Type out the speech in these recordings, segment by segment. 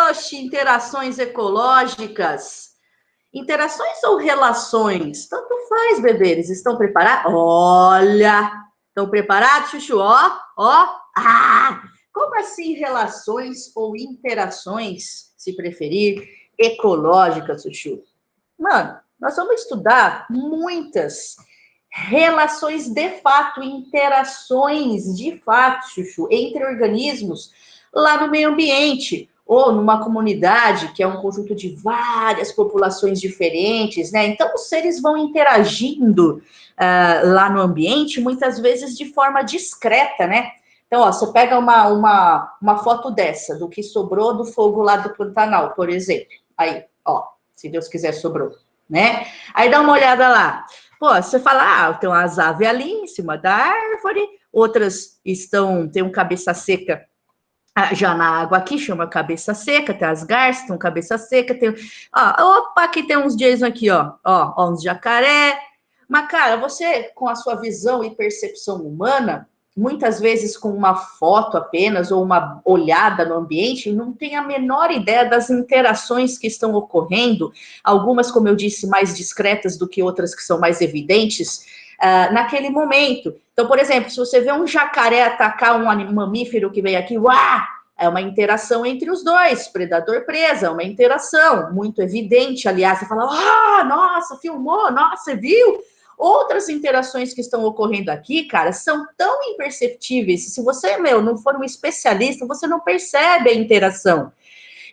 Oxe, interações ecológicas. Interações ou relações? Tanto faz, bebê. Eles estão preparados? Olha! Estão preparados, Chuchu? Ó, ó. Ah! Como assim relações ou interações, se preferir, ecológicas, Chuchu? Mano, nós vamos estudar muitas relações de fato, interações de fato, Chuchu, entre organismos lá no meio ambiente ou numa comunidade, que é um conjunto de várias populações diferentes, né? Então, os seres vão interagindo lá no ambiente, muitas vezes de forma discreta, né? Então, ó, você pega uma foto dessa, do que sobrou do fogo lá do Pantanal, por exemplo. Aí, ó, se Deus quiser, sobrou, né? Aí dá uma olhada lá. Pô, você fala, tem umas aves ali em cima da árvore, outras tem um cabeça seca já na água aqui, chama cabeça seca, tem as garças, tem um cabeça seca, tem... opa, aqui tem uns Jason aqui, ó, uns jacaré. Mas, cara, você, com a sua visão e percepção humana, muitas vezes com uma foto apenas, ou uma olhada no ambiente, não tem a menor ideia das interações que estão ocorrendo, algumas, como eu disse, mais discretas do que outras que são mais evidentes, naquele momento. Então, por exemplo, se você vê um jacaré atacar um mamífero que vem aqui, é uma interação entre os dois, predador-presa, é uma interação muito evidente, aliás, você fala, nossa, filmou, nossa, viu? Outras interações que estão ocorrendo aqui, cara, são tão imperceptíveis, se você, não for um especialista, você não percebe a interação.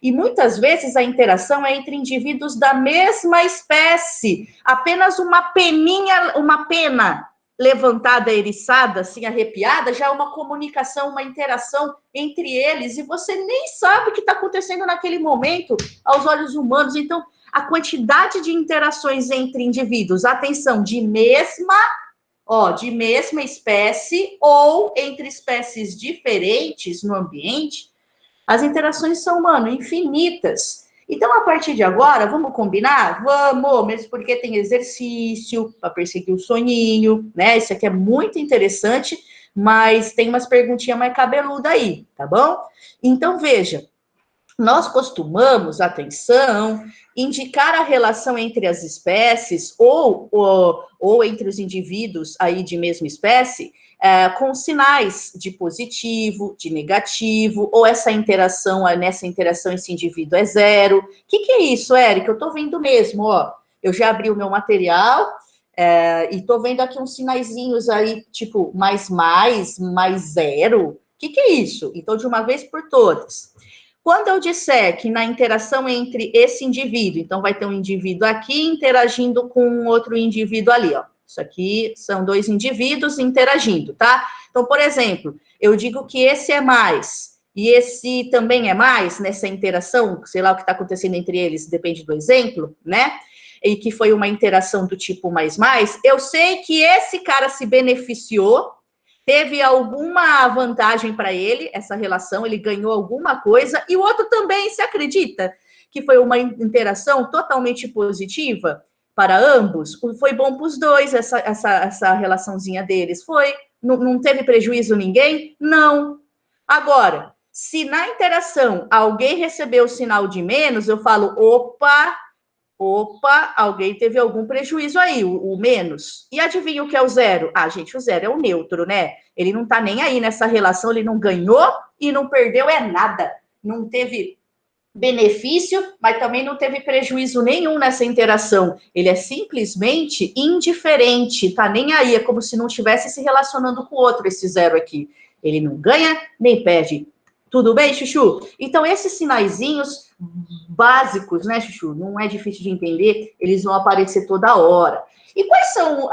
E muitas vezes a interação é entre indivíduos da mesma espécie, apenas uma pena levantada, eriçada, assim, arrepiada, já é uma comunicação, uma interação entre eles, e você nem sabe o que está acontecendo naquele momento aos olhos humanos. Então, a quantidade de interações entre indivíduos, atenção, de mesma espécie ou entre espécies diferentes no ambiente, as interações são, infinitas. Então, a partir de agora, vamos combinar? Vamos, mesmo porque tem exercício para perseguir o soninho, né? Isso aqui é muito interessante, mas tem umas perguntinhas mais cabeludas aí, tá bom? Então, veja, nós costumamos, atenção, indicar a relação entre as espécies ou entre os indivíduos aí de mesma espécie com sinais de positivo, de negativo, ou nessa interação esse indivíduo é zero. O que é isso, Érica? Eu estou vendo mesmo, ó. Eu já abri o meu material e estou vendo aqui uns sinaizinhos aí, tipo, mais zero. O que é isso? Então, de uma vez por todas. Quando eu disser que na interação entre esse indivíduo, então vai ter um indivíduo aqui interagindo com um outro indivíduo ali, ó. Isso aqui são dois indivíduos interagindo, tá? Então, por exemplo, eu digo que esse é mais e esse também é mais nessa interação, sei lá o que está acontecendo entre eles, depende do exemplo, né? E que foi uma interação do tipo mais, eu sei que esse cara se beneficiou, teve alguma vantagem para ele, essa relação, ele ganhou alguma coisa, e o outro também, se acredita que foi uma interação totalmente positiva para ambos? Foi bom para os dois essa relaçãozinha deles, foi? Não teve prejuízo ninguém? Não. Agora, se na interação alguém recebeu o sinal de menos, eu falo, opa, alguém teve algum prejuízo aí, o menos. E adivinha o que é o zero? Gente, o zero é o neutro, né? Ele não tá nem aí nessa relação, ele não ganhou e não perdeu nada. Não teve benefício, mas também não teve prejuízo nenhum nessa interação. Ele é simplesmente indiferente, tá nem aí, é como se não estivesse se relacionando com o outro, esse zero aqui. Ele não ganha nem perde. Tudo bem, Chuchu? Então, esses sinaizinhos básicos, né, Chuchu? Não é difícil de entender, eles vão aparecer toda hora. E quais são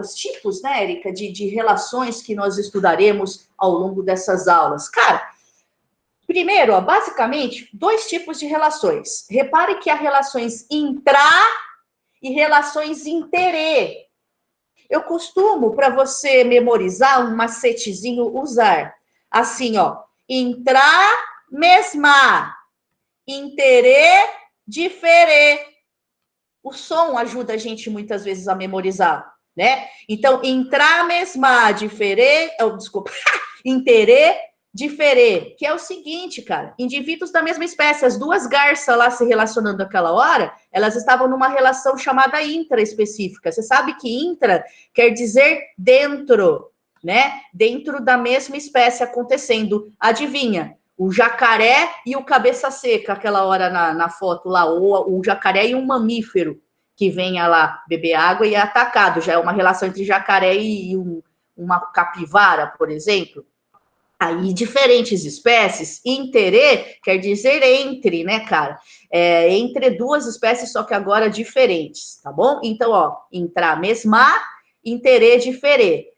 os tipos, né, Érica, de relações que nós estudaremos ao longo dessas aulas? Cara, primeiro, basicamente, dois tipos de relações. Repare que há relações intra e relações interê. Eu costumo, para você memorizar, um macetezinho usar. Assim, ó, intra, mesma, interê, diferê. O som ajuda a gente muitas vezes a memorizar, né? Então, intra, mesma, diferê, desculpa, interê, diferer, que é o seguinte, cara, indivíduos da mesma espécie, as duas garças lá se relacionando naquela hora, elas estavam numa relação chamada intraespecífica. Você sabe que intra quer dizer dentro, né? Dentro da mesma espécie acontecendo. Adivinha? O jacaré e o cabeça seca, aquela hora na foto lá, ou o jacaré e um mamífero que venha lá beber água e é atacado. Já é uma relação entre jacaré e uma capivara, por exemplo. Aí, diferentes espécies, interê quer dizer entre, né, cara? Entre duas espécies, só que agora diferentes, tá bom? Então, ó, intra mesma, interê diferer.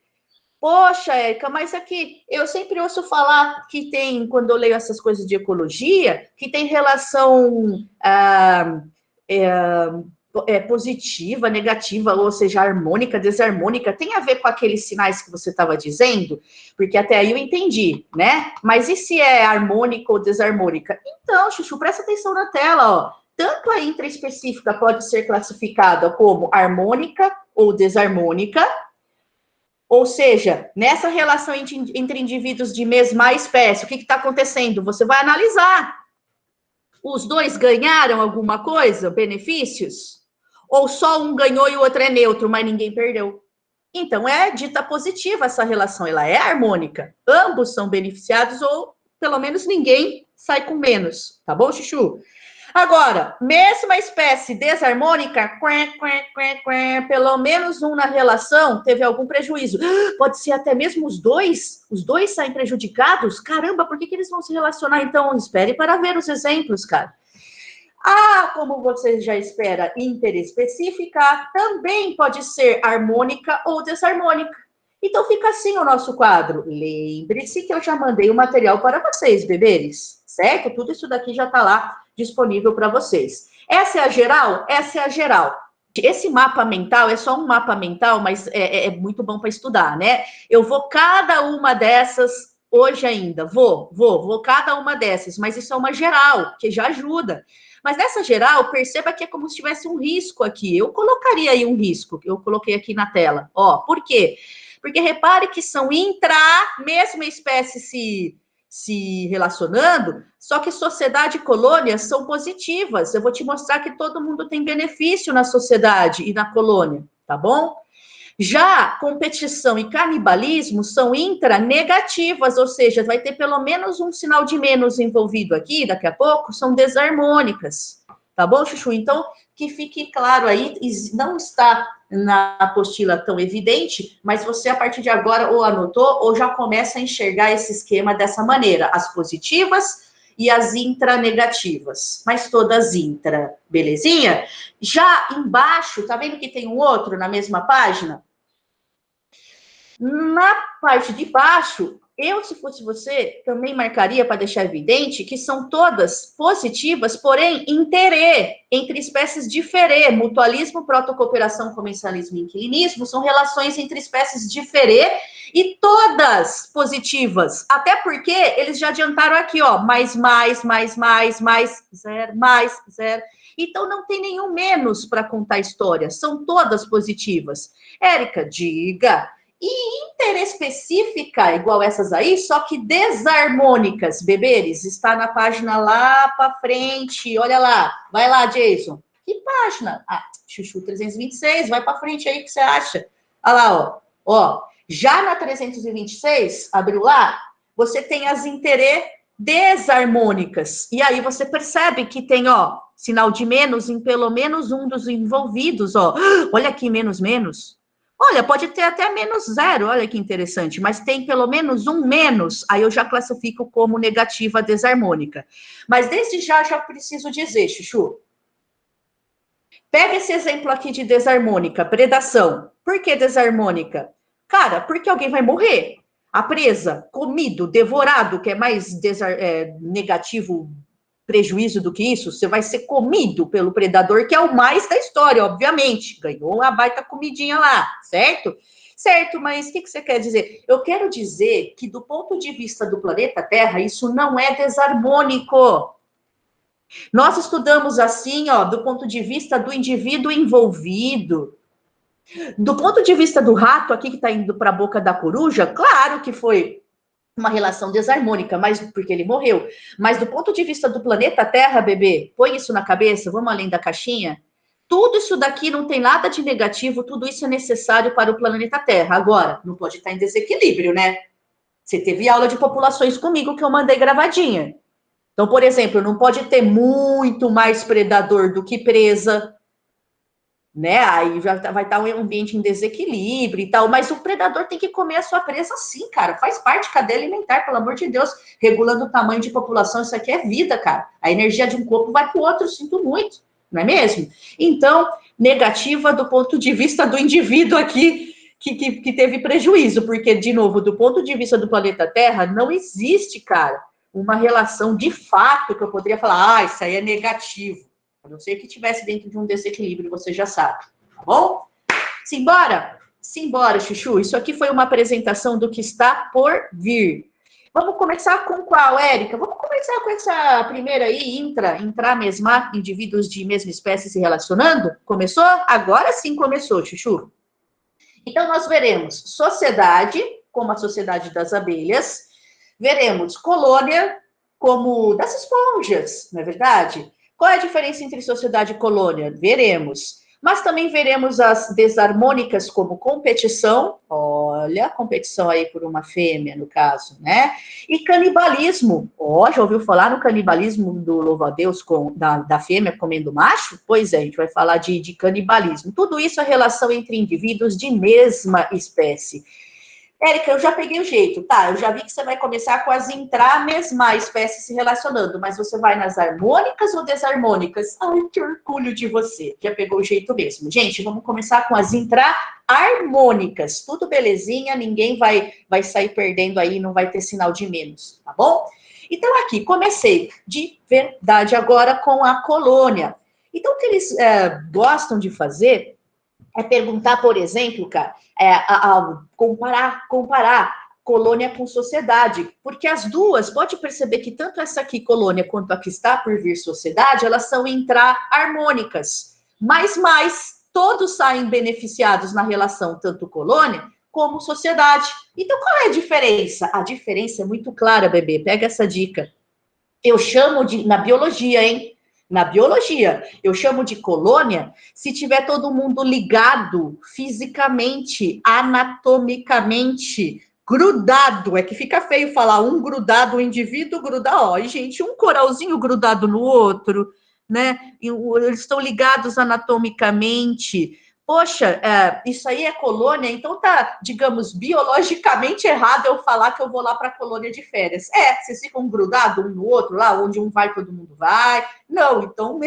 Poxa, Érica, mas aqui eu sempre ouço falar que tem, quando eu leio essas coisas de ecologia, que tem relação positiva, negativa, ou seja, harmônica, desarmônica, tem a ver com aqueles sinais que você estava dizendo? Porque até aí eu entendi, né? Mas e se é harmônica ou desarmônica? Então, Chuchu, presta atenção na tela, ó. Tanto a intraespecífica pode ser classificada como harmônica ou desarmônica, ou seja, nessa relação entre indivíduos de mesma espécie, o que está acontecendo? Você vai analisar. Os dois ganharam alguma coisa, benefícios? Ou só um ganhou e o outro é neutro, mas ninguém perdeu? Então, é dita positiva essa relação, ela é harmônica. Ambos são beneficiados ou, pelo menos, ninguém sai com menos. Tá bom, Chuchu? Agora, mesma espécie desarmônica, pelo menos um na relação teve algum prejuízo. Pode ser até mesmo os dois saem prejudicados? Caramba, por que eles vão se relacionar? Então, espere para ver os exemplos, cara. Como você já espera, interespecífica, também pode ser harmônica ou desarmônica. Então, fica assim o nosso quadro. Lembre-se que eu já mandei o material para vocês, bebês, certo? Tudo isso daqui já está lá disponível para vocês. Essa é a geral? Essa é a geral. Esse mapa mental é só um mapa mental, mas é muito bom para estudar, né? Eu vou cada uma dessas hoje ainda. Vou cada uma dessas, mas isso é uma geral, que já ajuda. Mas nessa geral, perceba que é como se tivesse um risco aqui. Eu colocaria aí um risco, que eu coloquei aqui na tela. Ó, por quê? Porque repare que são mesma espécie se relacionando, só que sociedade e colônia são positivas. Eu vou te mostrar que todo mundo tem benefício na sociedade e na colônia, tá bom? Já competição e canibalismo são intranegativas, ou seja, vai ter pelo menos um sinal de menos envolvido aqui, daqui a pouco, são desarmônicas. Tá bom, Chuchu? Então, que fique claro aí, não está na apostila tão evidente, mas você, a partir de agora, ou anotou, ou já começa a enxergar esse esquema dessa maneira. As positivas e as intranegativas, mas todas intra, belezinha? Já embaixo, tá vendo que tem um outro na mesma página? Na parte de baixo, eu, se fosse você, também marcaria para deixar evidente que são todas positivas, porém, interê, entre espécies diferentes. Mutualismo, protocooperação, comensalismo e inquilinismo são relações entre espécies diferentes e todas positivas. Até porque eles já adiantaram aqui, ó, mais, zero. Então, não tem nenhum menos para contar a história. São todas positivas. Érica, diga. E interespecífica, igual essas aí, só que desarmônicas, beberes, está na página lá para frente. Olha lá, vai lá, Jason. Que página? Chuchu 326, vai para frente aí, o que você acha? Olha lá, ó. Já na 326, abriu lá, você tem as desarmônicas. E aí você percebe que tem, ó, sinal de menos em pelo menos um dos envolvidos, ó. Olha aqui, menos. Olha, pode ter até menos zero, olha que interessante, mas tem pelo menos um menos, aí eu já classifico como negativa desarmônica. Mas desde já preciso dizer, Chuchu, pega esse exemplo aqui de desarmônica, predação. Por que desarmônica? Cara, porque alguém vai morrer. A presa, comido, devorado, que é mais negativo prejuízo do que isso, você vai ser comido pelo predador, que é o mais da história, obviamente. Ganhou uma baita comidinha lá, certo? Certo, mas o que você quer dizer? Eu quero dizer que, do ponto de vista do planeta Terra, isso não é desarmônico. Nós estudamos assim, ó, do ponto de vista do indivíduo envolvido. Do ponto de vista do rato aqui que está indo para a boca da coruja, claro que foi uma relação desarmônica, mas porque ele morreu. Mas do ponto de vista do planeta Terra, bebê, põe isso na cabeça, vamos além da caixinha. Tudo isso daqui não tem nada de negativo, tudo isso é necessário para o planeta Terra. Agora, não pode estar em desequilíbrio, né? Você teve aula de populações comigo que eu mandei gravadinha. Então, por exemplo, não pode ter muito mais predador do que presa, né? Aí já vai estar um ambiente em desequilíbrio e tal, mas o predador tem que comer a sua presa sim, cara. Faz parte, cadeia alimentar, pelo amor de Deus, regulando o tamanho de população, isso aqui é vida, cara. A energia de um corpo vai para o outro, sinto muito, não é mesmo? Então, negativa do ponto de vista do indivíduo aqui que teve prejuízo, porque, de novo, do ponto de vista do planeta Terra, não existe, cara, uma relação de fato que eu poderia falar, isso aí é negativo. A não ser que estivesse dentro de um desequilíbrio, você já sabe, tá bom? Simbora? Simbora, Chuchu. Isso aqui foi uma apresentação do que está por vir. Vamos começar com qual, Érica? Vamos começar com essa primeira aí, intramesmar, indivíduos de mesma espécie se relacionando? Começou? Agora sim começou, Chuchu. Então, nós veremos sociedade, como a sociedade das abelhas, veremos colônia, como das esponjas, não é verdade? Qual é a diferença entre sociedade e colônia? Veremos. Mas também veremos as desarmônicas como competição, olha, competição aí por uma fêmea, no caso, né? E canibalismo, ó, já ouviu falar no canibalismo do louva-a-Deus da fêmea comendo macho? Pois é, a gente vai falar de canibalismo. Tudo isso é relação entre indivíduos de mesma espécie. Érica, eu já peguei o jeito, tá? Eu já vi que você vai começar com as intramesma espécies se relacionando, mas você vai nas harmônicas ou desarmônicas? Ai, que orgulho de você. Já pegou o jeito mesmo. Gente, vamos começar com as intra-harmônicas. Tudo belezinha, ninguém vai sair perdendo aí, não vai ter sinal de menos, tá bom? Então, aqui, comecei de verdade agora com a colônia. Então, o que eles gostam de fazer é perguntar, por exemplo, cara, comparar colônia com sociedade, porque as duas, pode perceber que tanto essa aqui, colônia, quanto a que está por vir sociedade, elas são intra-harmônicas, mas todos saem beneficiados na relação tanto colônia como sociedade. Então, qual é a diferença? A diferença é muito clara, bebê, pega essa dica. Eu chamo na biologia, hein? Na biologia, eu chamo de colônia se tiver todo mundo ligado fisicamente, anatomicamente, grudado. É que fica feio falar um grudado, um indivíduo grudado. Ó, gente, um coralzinho grudado no outro, né? Eles estão ligados anatomicamente. Poxa, isso aí é colônia, então tá, digamos, biologicamente errado eu falar que eu vou lá para a colônia de férias. Vocês ficam grudados um no outro lá, onde um vai, todo mundo vai. Não, então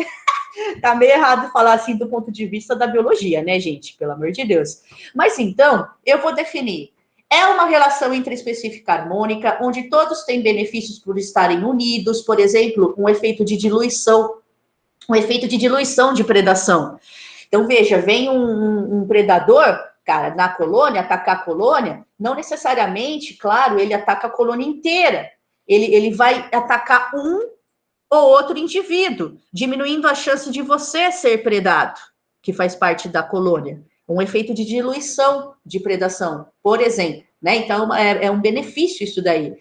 tá meio errado falar assim do ponto de vista da biologia, né, gente? Pelo amor de Deus. Mas então, eu vou definir. É uma relação intraespecífica harmônica, onde todos têm benefícios por estarem unidos, por exemplo, um efeito de diluição de predação. Então, veja, vem um predador, cara, na colônia, atacar a colônia, não necessariamente, claro, ele ataca a colônia inteira. Ele vai atacar um ou outro indivíduo, diminuindo a chance de você ser predado, que faz parte da colônia. Um efeito de diluição de predação, por exemplo. Né? Então, é um benefício isso daí.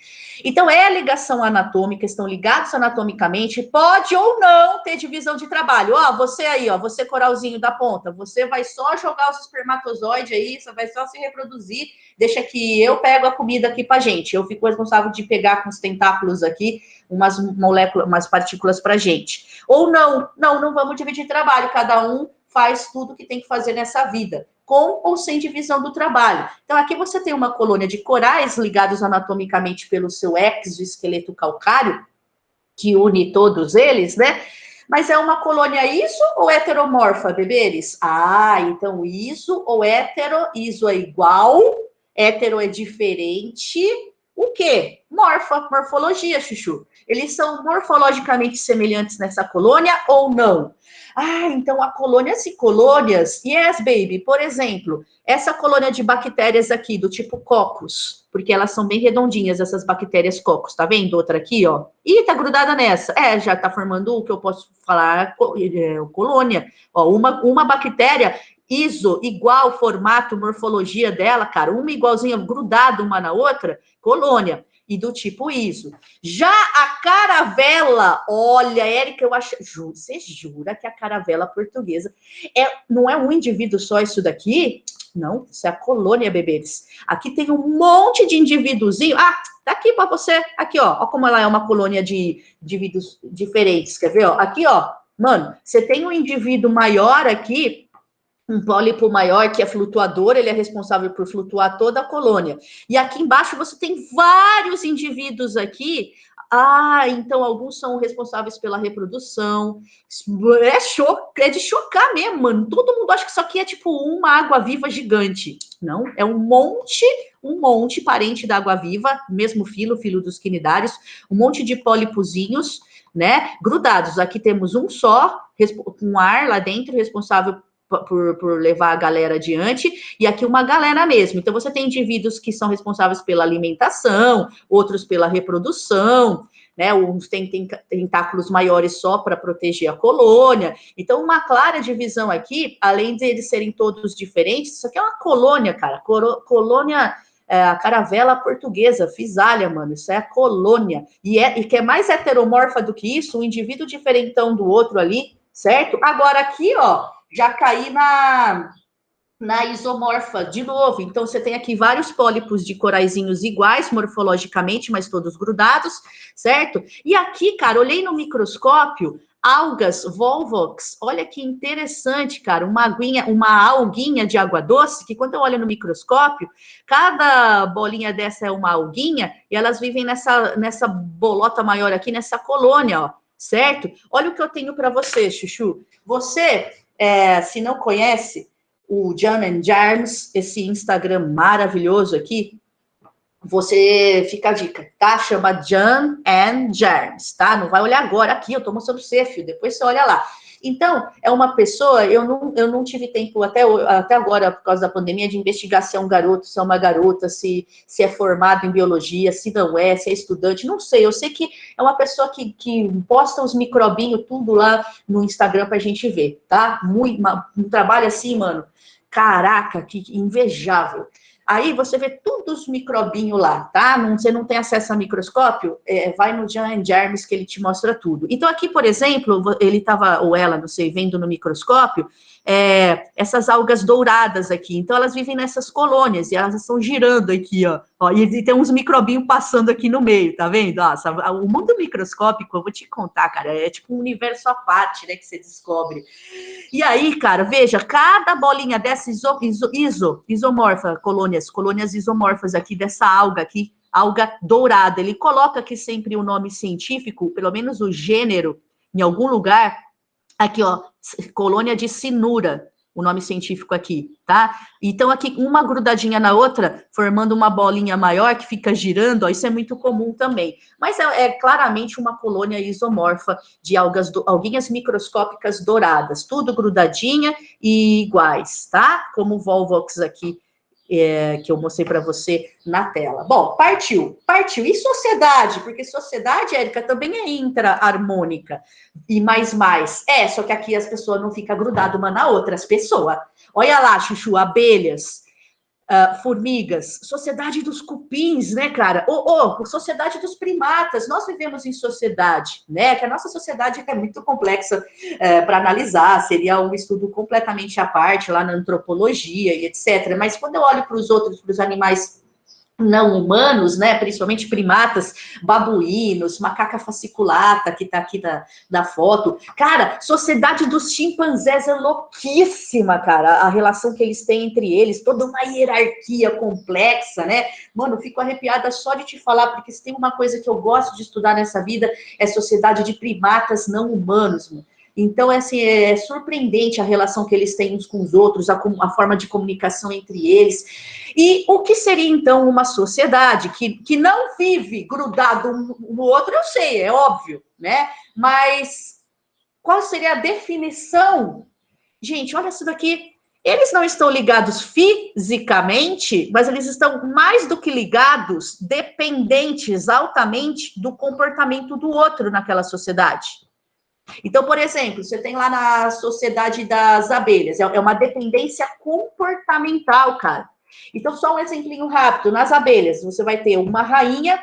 Então, é a ligação anatômica, estão ligados anatomicamente, pode ou não ter divisão de trabalho. Ó, você aí, ó, você coralzinho da ponta, você vai só jogar os espermatozoides aí, você vai só se reproduzir, deixa que eu pego a comida aqui pra gente. Eu fico responsável de pegar com os tentáculos aqui umas moléculas, umas partículas pra gente. Ou não vamos dividir trabalho, cada um faz tudo que tem que fazer nessa vida, com ou sem divisão do trabalho. Então, aqui você tem uma colônia de corais ligados anatomicamente pelo seu exoesqueleto calcário, que une todos eles, né? Mas é uma colônia iso ou heteromorfa, bebês? Então iso ou hetero, iso é igual, hetero é diferente. O quê? Morfologia, Chuchu. Eles são morfologicamente semelhantes nessa colônia ou não? Então há colônias e colônias. Yes, baby. Por exemplo, essa colônia de bactérias aqui, do tipo Coccus, porque elas são bem redondinhas, essas bactérias Coccus. Tá vendo outra aqui, ó? Ih, tá grudada nessa. Já tá formando o que eu posso falar, colônia. Ó, uma bactéria igual formato, morfologia dela, cara, uma igualzinha, grudada uma na outra, colônia. e do tipo ISO. Já a caravela, olha, Érica, eu acho... Você jura que a caravela portuguesa não é um indivíduo só isso daqui? Não, isso é a colônia, bebês. Aqui tem um monte de indivíduozinho. Ah, tá aqui para você. Aqui, ó como ela é uma colônia de indivíduos diferentes. Quer ver, ó? Aqui, ó. Mano, você tem um indivíduo maior aqui, um pólipo maior que é flutuador, ele é responsável por flutuar toda a colônia. E aqui embaixo você tem vários indivíduos aqui. Ah, então alguns são responsáveis pela reprodução. É de chocar mesmo, mano. Todo mundo acha que isso aqui é tipo uma água-viva gigante. Não, é um monte parente da água-viva, mesmo filho dos quinidários, um monte de pólipozinhos, né, grudados. Aqui temos um só, com ar lá dentro, responsável por levar a galera adiante, e aqui uma galera mesmo. Então, você tem indivíduos que são responsáveis pela alimentação, outros pela reprodução, né? Uns têm tentáculos maiores só para proteger a colônia. Então, uma clara divisão aqui, além de eles serem todos diferentes, isso aqui é uma colônia, cara. Colônia, a caravela portuguesa, Physalia, mano, isso é a colônia. E que é mais heteromorfa do que isso, um indivíduo diferentão do outro ali, certo? Agora, aqui, ó, já caí na isomorfa de novo. Então, você tem aqui vários pólipos de coraizinhos iguais, morfologicamente, mas todos grudados, certo? E aqui, cara, olhei no microscópio, algas volvox, olha que interessante, cara, uma alguinha de água doce, que quando eu olho no microscópio, cada bolinha dessa é uma alguinha, e elas vivem nessa bolota maior aqui, nessa colônia, ó, certo? Olha o que eu tenho para você, Chuchu. Você... se não conhece o Jan and Germs, esse Instagram maravilhoso aqui, você fica a dica, tá? Chama Jan and Germs, tá? Não vai olhar agora aqui, eu tô mostrando o você, filho, depois você olha lá. Então, é uma pessoa, eu não tive tempo até agora, por causa da pandemia, de investigar se é um garoto, se é uma garota, se é formado em biologia, se não é, se é estudante, não sei. Eu sei que é uma pessoa que posta os microbinhos tudo lá no Instagram pra gente ver, tá? Um trabalho assim, mano, caraca, que invejável. Aí você vê todos os microbinhos lá, tá? Você não tem acesso a microscópio? Vai no Jan and Germs que ele te mostra tudo. Então aqui, por exemplo, ele estava, ou ela, não sei, vendo no microscópio, essas algas douradas aqui. Então elas vivem nessas colônias e elas estão girando aqui, ó. E tem uns microbinhos passando aqui no meio, tá vendo? Nossa, o mundo microscópico, eu vou te contar, cara, é tipo um universo à parte, né, que você descobre. E aí, cara, veja, cada bolinha dessa isomorfa, colônias isomorfas aqui dessa alga aqui, alga dourada, ele coloca aqui sempre o nome científico, pelo menos o gênero, em algum lugar, aqui, ó, colônia de cinura, o nome científico aqui, tá? Então, aqui, uma grudadinha na outra, formando uma bolinha maior que fica girando, ó, isso é muito comum também. Mas é claramente uma colônia isomorfa de alguinhas microscópicas douradas, tudo grudadinha e iguais, tá? Como o Volvox aqui, que eu mostrei para você na tela. Bom, partiu. E sociedade? Porque sociedade, Érica, também é intra-harmônica. E mais. Só que aqui as pessoas não ficam grudadas uma na outra, as pessoas. Olha lá, Chuchu, abelhas, formigas, sociedade dos cupins, né, cara? Sociedade dos primatas. Nós vivemos em sociedade, né? Que a nossa sociedade é muito complexa para analisar, seria um estudo completamente à parte lá na antropologia e etc. Mas quando eu olho para os animais não humanos, né, principalmente primatas, babuínos, macaca fasciculata, que tá aqui da foto. Cara, sociedade dos chimpanzés é louquíssima, cara, a relação que eles têm entre eles, toda uma hierarquia complexa, né? Mano, fico arrepiada só de te falar, porque se tem uma coisa que eu gosto de estudar nessa vida, é sociedade de primatas não humanos, mano. Então, assim, é surpreendente a relação que eles têm uns com os outros, a forma de comunicação entre eles. E o que seria, então, uma sociedade que não vive grudado um no outro, eu sei, é óbvio, né? Mas qual seria a definição? Gente, olha isso daqui. Eles não estão ligados fisicamente, mas eles estão mais do que ligados, dependentes altamente do comportamento do outro naquela sociedade. Então, por exemplo, você tem lá na sociedade das abelhas, é uma dependência comportamental, cara. Então, só um exemplinho rápido. Nas abelhas, você vai ter uma rainha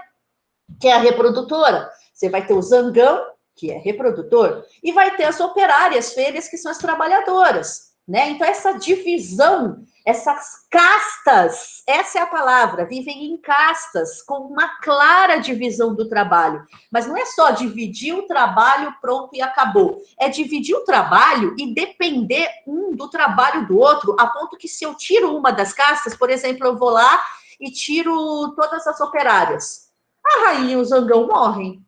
que é a reprodutora. Você vai ter o zangão, que é reprodutor, e vai ter as operárias fêmeas, que são as trabalhadoras, né? Então, essa divisão, essas castas, essa é a palavra, vivem em castas, com uma clara divisão do trabalho. Mas não é só dividir o trabalho, pronto, e acabou. É dividir o trabalho e depender um do trabalho do outro, a ponto que se eu tiro uma das castas, por exemplo, eu vou lá e tiro todas as operárias. A rainha e o zangão morrem.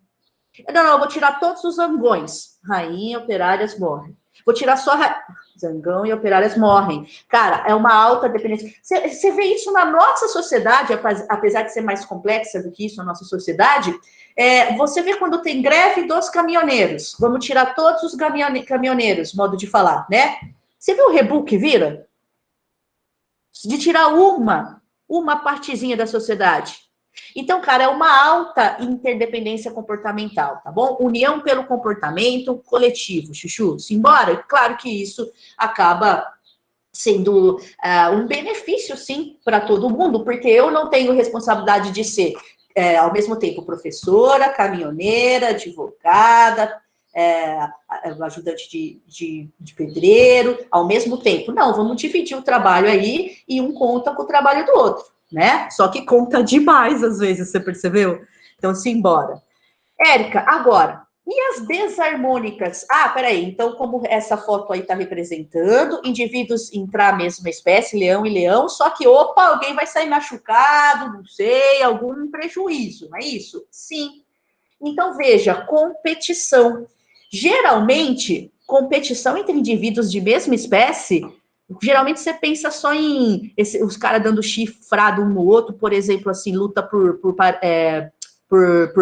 Não, eu vou tirar todos os zangões. Rainha, operárias morrem. Vou tirar só zangão e operárias morrem. Cara, é uma alta dependência. Você vê isso na nossa sociedade, apesar de ser mais complexa do que isso, a nossa sociedade. Você vê quando tem greve dos caminhoneiros. Vamos tirar todos os caminhoneiros, modo de falar, né? Você viu o rebu que vira? De tirar uma partezinha da sociedade. Então, cara, é uma alta interdependência comportamental, tá bom? União pelo comportamento coletivo, chuchu. Simbora? Claro que isso acaba sendo um benefício, sim, para todo mundo, porque eu não tenho responsabilidade de ser, ao mesmo tempo, professora, caminhoneira, advogada, ajudante de pedreiro, ao mesmo tempo. Não, vamos dividir o trabalho aí e um conta com o trabalho do outro, né? Só que conta demais, às vezes, você percebeu? Então, simbora. Érica, agora, e as desarmônicas? Ah, peraí, então, como essa foto aí está representando, indivíduos intra a mesma espécie, leão e leão, só que, opa, alguém vai sair machucado, não sei, algum prejuízo, não é isso? Sim. Então, veja, competição. Geralmente, competição entre indivíduos de mesma espécie, geralmente você pensa só em os caras dando chifrado um no outro, por exemplo, assim, luta por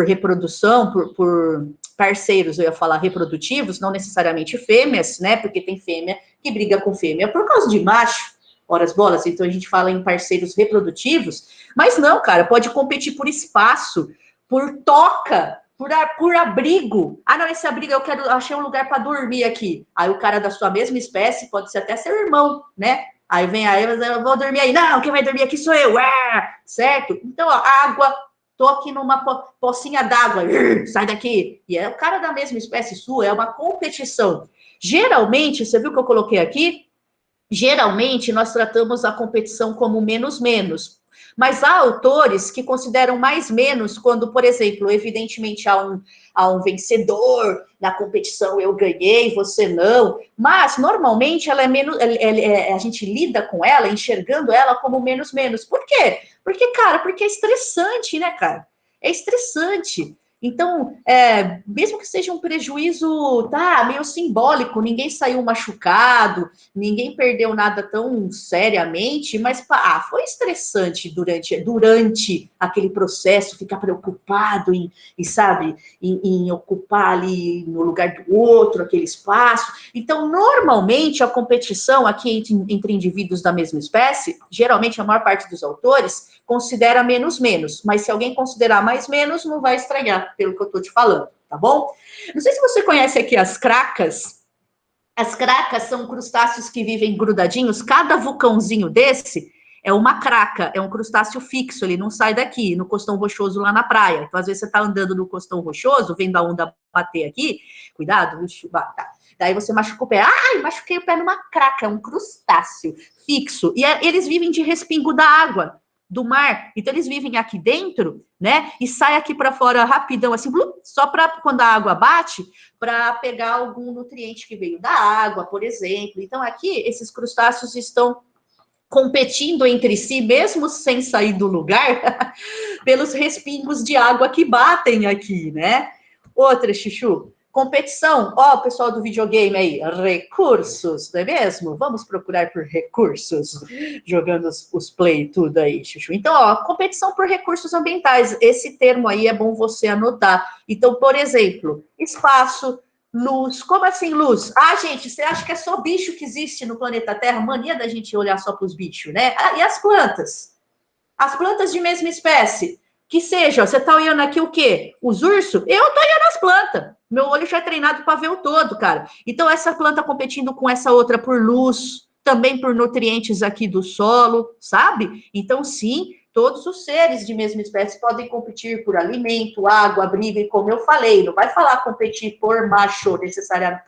reprodução, por parceiros, eu ia falar reprodutivos, não necessariamente fêmeas, né? Porque tem fêmea que briga com fêmea por causa de macho, horas bolas, então a gente fala em parceiros reprodutivos, mas não, cara, pode competir por espaço, por toca, por abrigo. Ah, não, esse abrigo achei um lugar para dormir aqui. Aí o cara da sua mesma espécie pode ser até seu irmão, né? Aí vem aí, eu vou dormir aí. Não, quem vai dormir aqui sou eu. Certo? Então, ó, água, tô aqui numa pocinha d'água. Sai daqui. E é o cara da mesma espécie sua, é uma competição. Geralmente, você viu que eu coloquei aqui? Geralmente, nós tratamos a competição como menos-menos. Mas há autores que consideram mais-menos quando, por exemplo, evidentemente há um vencedor na competição, eu ganhei, você não. Mas, normalmente, ela é menos. A gente lida com ela, enxergando ela como menos-menos. Por quê? Porque é estressante, né, cara? É estressante. Então, mesmo que seja um prejuízo, tá, meio simbólico, ninguém saiu machucado, ninguém perdeu nada tão seriamente, mas foi estressante durante aquele processo, ficar preocupado sabe, em ocupar ali no lugar do outro, aquele espaço. Então, normalmente, a competição aqui entre indivíduos da mesma espécie, geralmente a maior parte dos autores, considera menos-menos, mas se alguém considerar mais-menos, não vai estragar, pelo que eu estou te falando, tá bom? Não sei se você conhece aqui as cracas. As cracas são crustáceos que vivem grudadinhos. Cada vulcãozinho desse é uma craca, é um crustáceo fixo, ele não sai daqui, no costão rochoso lá na praia. Então, às vezes, você está andando no costão rochoso, vendo a onda bater aqui, cuidado, tá. Daí você machuca o pé. Ai, machuquei o pé numa craca, é um crustáceo fixo. E eles vivem de respingo da água, do mar. Então, eles vivem aqui dentro, né? E sai aqui para fora rapidão, assim, só para quando a água bate, para pegar algum nutriente que veio da água, por exemplo. Então, aqui, esses crustáceos estão competindo entre si, mesmo sem sair do lugar, pelos respingos de água que batem aqui, né? Outra, Chuchu, competição. Ó, o pessoal do videogame aí, recursos, não é mesmo? Vamos procurar por recursos, jogando os play tudo aí, Chuchu. Então, ó, competição por recursos ambientais. Esse termo aí é bom você anotar. Então, por exemplo, espaço, luz. Como assim luz? Ah, gente, você acha que é só bicho que existe no planeta Terra? Mania da gente olhar só para os bichos, né? Ah, e as plantas? As plantas de mesma espécie. Que seja, você tá olhando aqui o quê? Os ursos? Eu tô olhando as plantas. Meu olho já é treinado para ver o todo, cara. Então, essa planta competindo com essa outra por luz, também por nutrientes aqui do solo, sabe? Então, sim, Todos os seres de mesma espécie podem competir por alimento, água, abrigo, e como eu falei, não vai falar competir por macho necessariamente,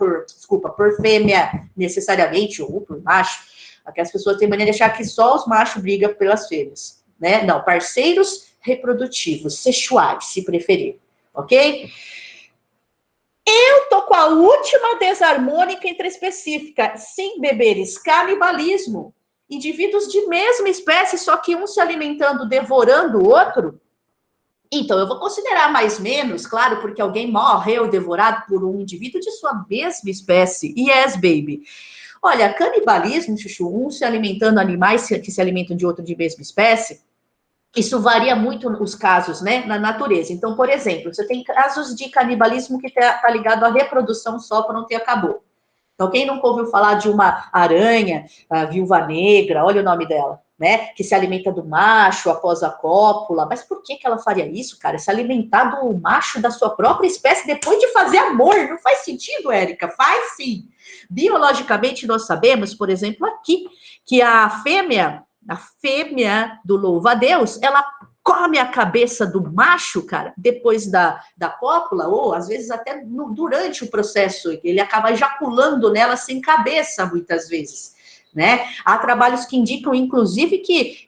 por fêmea necessariamente, ou por macho. Aquelas pessoas têm mania de achar que só os machos brigam pelas fêmeas, né? Não, parceiros reprodutivos, sexuais, se preferir, ok? Eu tô com a última desarmônica intraespecífica, sem beberes, canibalismo. Indivíduos de mesma espécie, só que um se alimentando, devorando o outro. Então, eu vou considerar mais menos, claro, porque alguém morreu devorado por um indivíduo de sua mesma espécie. Yes, baby. Olha, canibalismo, Chuchu, um se alimentando, animais que se alimentam de outro de mesma espécie, isso varia muito os casos, né, na natureza. Então, por exemplo, você tem casos de canibalismo que está ligado à reprodução só, pronto e acabou. Então, quem nunca ouviu falar de uma aranha, a viúva negra, olha o nome dela, né? Que se alimenta do macho após a cópula. Mas por que ela faria isso, cara? Se alimentar do macho da sua própria espécie depois de fazer amor. Não faz sentido, Érica? Faz sim. Biologicamente, nós sabemos, por exemplo, aqui, que a fêmea do louva-a-Deus, ela come a cabeça do macho, cara, depois da cópula, ou às vezes até durante o processo, ele acaba ejaculando nela sem cabeça, muitas vezes, né? Há trabalhos que indicam, inclusive, que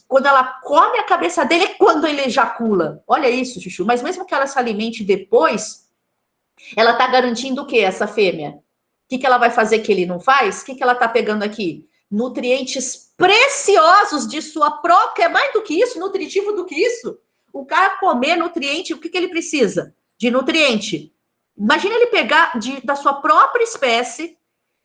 quando ela come a cabeça dele é quando ele ejacula. Olha isso, Chuchu. Mas mesmo que ela se alimente depois, ela tá garantindo o quê, essa fêmea? O que ela vai fazer que ele não faz? O que ela tá pegando aqui? Nutrientes preciosos de sua própria, é mais do que isso, nutritivo do que isso. O cara comer nutriente, o que ele precisa? De nutriente. Imagina ele pegar da sua própria espécie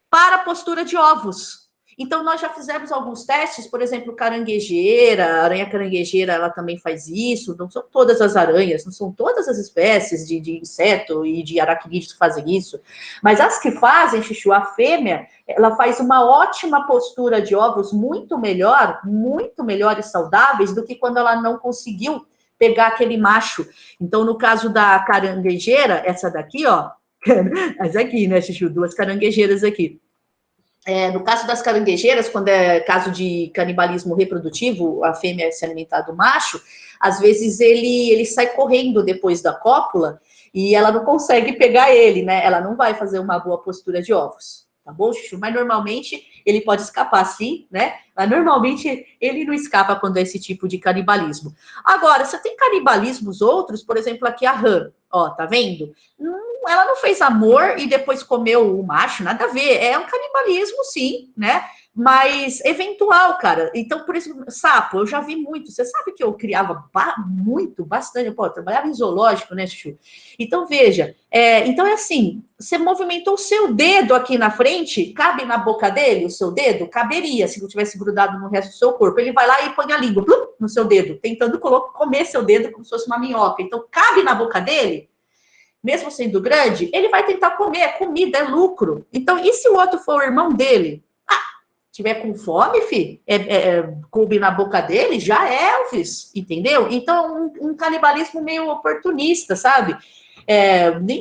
para a postura de ovos. Então, nós já fizemos alguns testes, por exemplo, caranguejeira, a aranha caranguejeira, ela também faz isso, não são todas as aranhas, não são todas as espécies de inseto e de aracnídeos que fazem isso, mas as que fazem, Chuchu, a fêmea, ela faz uma ótima postura de ovos, muito melhor e saudáveis do que quando ela não conseguiu pegar aquele macho. Então, no caso da caranguejeira, essa daqui, ó, essa aqui, né, Chuchu, duas caranguejeiras aqui. No caso das caranguejeiras, quando é caso de canibalismo reprodutivo, a fêmea se alimentar do macho, às vezes ele sai correndo depois da cópula e ela não consegue pegar ele, né? Ela não vai fazer uma boa postura de ovos, tá bom, Chuchu? Mas normalmente ele pode escapar sim, né? Mas normalmente ele não escapa quando é esse tipo de canibalismo. Agora, você tem canibalismos outros, por exemplo, aqui a rã, ó, tá vendo? Ela não fez amor e depois comeu o macho, nada a ver. É um canibalismo, sim, né? Mas eventual, cara. Então, por isso, sapo, eu já vi muito. Você sabe que eu criava bastante. Pô, eu trabalhava em zoológico, né, Chuchu? Então, veja. Então, é assim: você movimentou o seu dedo aqui na frente, cabe na boca dele o seu dedo? Caberia, se não tivesse grudado no resto do seu corpo. Ele vai lá e põe a língua no seu dedo, tentando comer seu dedo como se fosse uma minhoca. Então, cabe na boca dele? Mesmo sendo grande, ele vai tentar comer, é comida, é lucro. Então, e se o outro for o irmão dele? Tiver com fome, filho, coube na boca dele, já é Elvis, entendeu? Então, um canibalismo meio oportunista, sabe?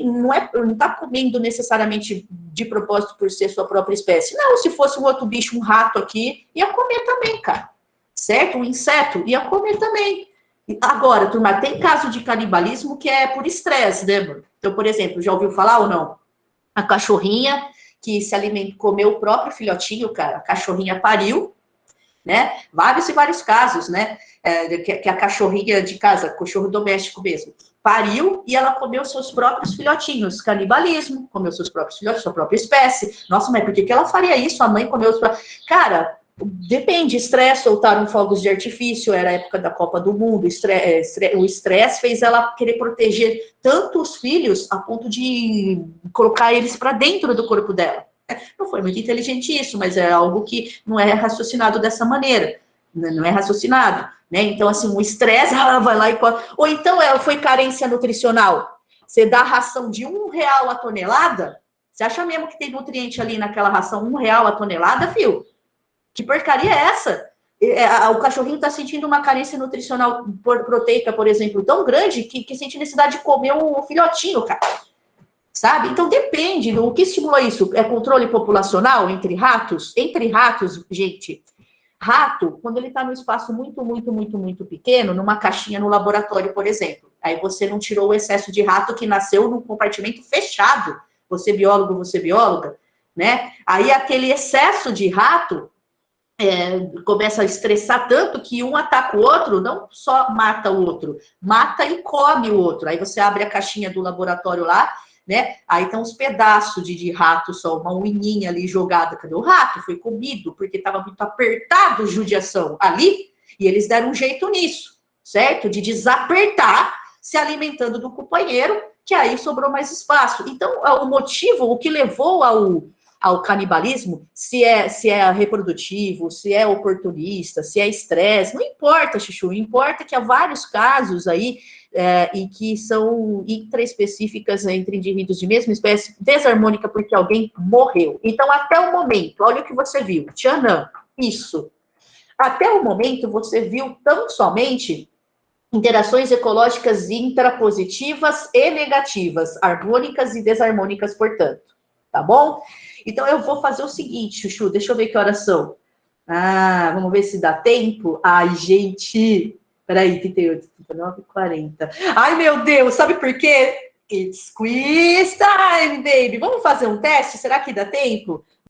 Não está comendo necessariamente de propósito por ser sua própria espécie. Não, se fosse um outro bicho, um rato aqui, ia comer também, cara. Certo? Um inseto, ia comer também. Agora, turma, tem caso de canibalismo que é por estresse, né, mano? Então, por exemplo, já ouviu falar ou não? A cachorrinha que se alimenta, comeu o próprio filhotinho, cara. A cachorrinha pariu, né? Vários e vários casos, né? Que a cachorrinha de casa, cachorro doméstico mesmo, pariu e ela comeu seus próprios filhotinhos. Canibalismo, comeu seus próprios filhotes, sua própria espécie. Nossa, mas por que ela faria isso? A mãe comeu os próprios... Cara, depende, estresse, soltaram fogos de artifício, era a época da Copa do Mundo, o estresse fez ela querer proteger tanto os filhos a ponto de colocar eles para dentro do corpo dela. Não foi muito inteligente isso, mas é algo que não é raciocinado dessa maneira, não é raciocinado, né? Então, assim, o estresse, ela vai lá e... Ou então, foi carência nutricional. Você dá ração de R$ 1 a tonelada, você acha mesmo que tem nutriente ali naquela ração R$ 1 a tonelada, filho? Que porcaria é essa? O cachorrinho está sentindo uma carência nutricional proteica, por exemplo, tão grande que sente necessidade de comer o filhotinho, cara. Sabe? Então depende. O que estimula isso? É controle populacional entre ratos? Entre ratos, gente, Rato, quando ele está num espaço muito pequeno, numa caixinha no laboratório, por exemplo, aí você não tirou o excesso de rato que nasceu num compartimento fechado, você biólogo, você bióloga, né? Aí aquele excesso de rato começa a estressar tanto que um ataca o outro, não só mata o outro, mata e come o outro. Aí você abre a caixinha do laboratório lá, né? Aí tem uns pedaços de rato, só uma uninha ali jogada. Cadê o rato? Foi comido, porque estava muito apertado judiação ali, e eles deram um jeito nisso, certo? De desapertar, se alimentando do companheiro, que aí sobrou mais espaço. Então, o motivo, o que levou ao canibalismo, se é reprodutivo, se é oportunista, se é estresse, não importa, Chuchu, importa que há vários casos aí e que são intraespecíficas entre indivíduos de mesma espécie, desarmônica porque alguém morreu. Então, até o momento, olha o que você viu, Tchanã, isso. Até o momento, você viu tão somente interações ecológicas intrapositivas e negativas, harmônicas e desarmônicas, portanto. Tá bom? Então, eu vou fazer o seguinte, Chuchu, deixa eu ver que horas são. Ah, vamos ver se dá tempo. Ai, gente, peraí, 38, 39, 40. Ai, meu Deus, sabe por quê? It's quiz time, baby. Vamos fazer um teste? Será que dá tempo?